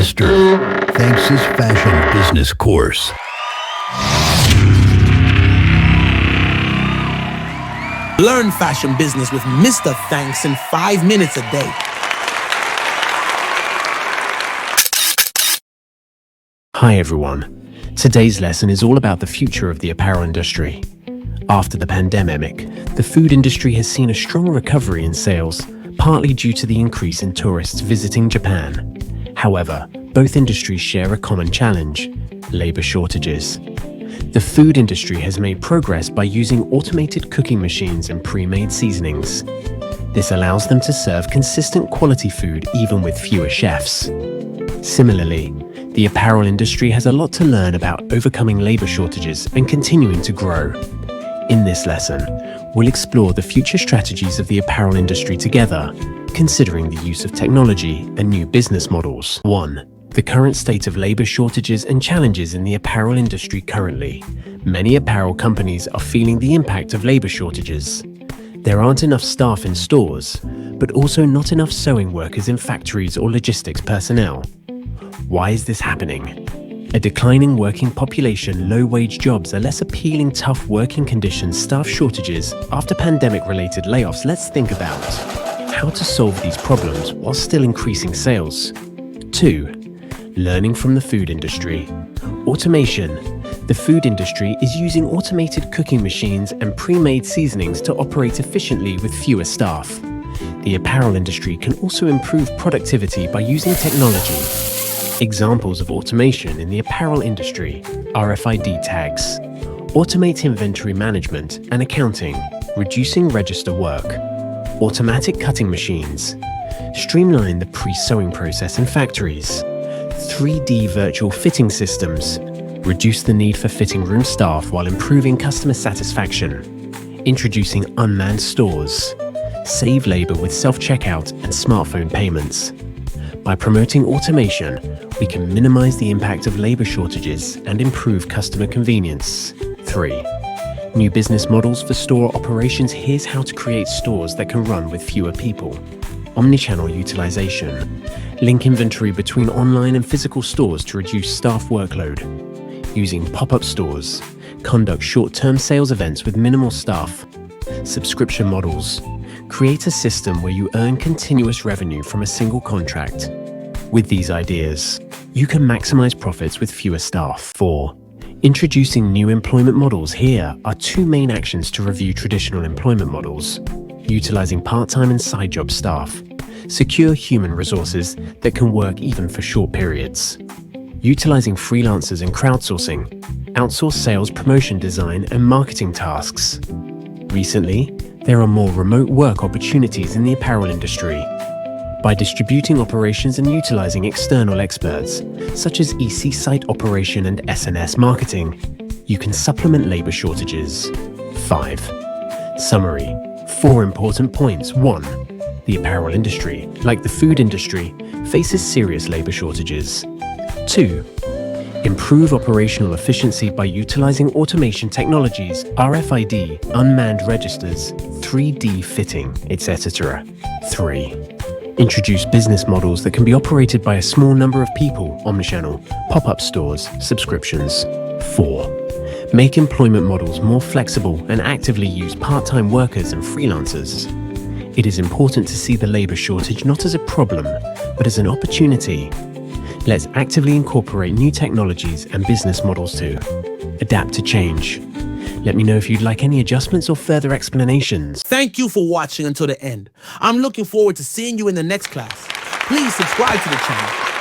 Mr. Thanks' fashion business course. Learn fashion business with Mr. Thanks in 5 minutes a day. Hi everyone. Today's lesson is all about the future of the apparel industry. After the pandemic, the food industry has seen a strong recovery in sales, partly due to the increase in tourists visiting Japan. However, both industries share a common challenge: labor shortages. The food industry has made progress by using automated cooking machines and pre-made seasonings. This allows them to serve consistent quality food even with fewer chefs. Similarly, the apparel industry has a lot to learn about overcoming labor shortages and continuing to grow. In this lesson, we'll explore the future strategies of the apparel industry together, considering the use of technology and new business models. 1. The current state of labor shortages and challenges in the apparel industry currently. Many apparel companies are feeling the impact of labor shortages. There aren't enough staff in stores, but also not enough sewing workers in factories or logistics personnel. Why is this happening? A declining working population, low-wage jobs, are less appealing, tough working conditions, staff shortages. After pandemic-related layoffs, let's think about how to solve these problems while still increasing sales. 2. Learning from the food industry. Automation. The food industry is using automated cooking machines and pre-made seasonings to operate efficiently with fewer staff. The apparel industry can also improve productivity by using technology. Examples of automation in the apparel industry: RFID tags, automate inventory management and accounting, reducing register work, automatic cutting machines, streamline the pre-sewing process in factories, 3D virtual fitting systems, reduce the need for fitting room staff while improving customer satisfaction, introducing unmanned stores, save labor with self-checkout and smartphone payments. By promoting automation, we can minimize the impact of labor shortages and improve customer convenience. 3. New business models for store operations. Here's how to create stores that can run with fewer people. Omnichannel utilization. Link inventory between online and physical stores to reduce staff workload. Using pop-up stores. Conduct short-term sales events with minimal staff. Subscription models. Create a system where you earn continuous revenue from a single contract. With these ideas, you can maximize profits with fewer staff. 4. Introducing new employment models. Here are 2 main actions to review traditional employment models: utilizing part-time and side job staff, secure human resources that can work even for short periods, utilizing freelancers and crowdsourcing, outsource sales, promotion, design, and marketing tasks. Recently, there are more remote work opportunities in the apparel industry. By distributing operations and utilizing external experts, such as EC site operation and SNS marketing, you can supplement labor shortages. 5. Summary. 4 important points. 1. The apparel industry, like the food industry, faces serious labor shortages. 2. Improve operational efficiency by utilizing automation technologies, RFID, unmanned registers, 3D fitting, etc. 3. Introduce business models that can be operated by a small number of people, omnichannel, pop-up stores, subscriptions. 4. Make employment models more flexible and actively use part-time workers and freelancers. It is important to see the labor shortage not as a problem, but as an opportunity. Let's actively incorporate new technologies and business models to adapt to change. Let me know if you'd like any adjustments or further explanations. Thank you for watching until the end. I'm looking forward to seeing you in the next class. Please subscribe to the channel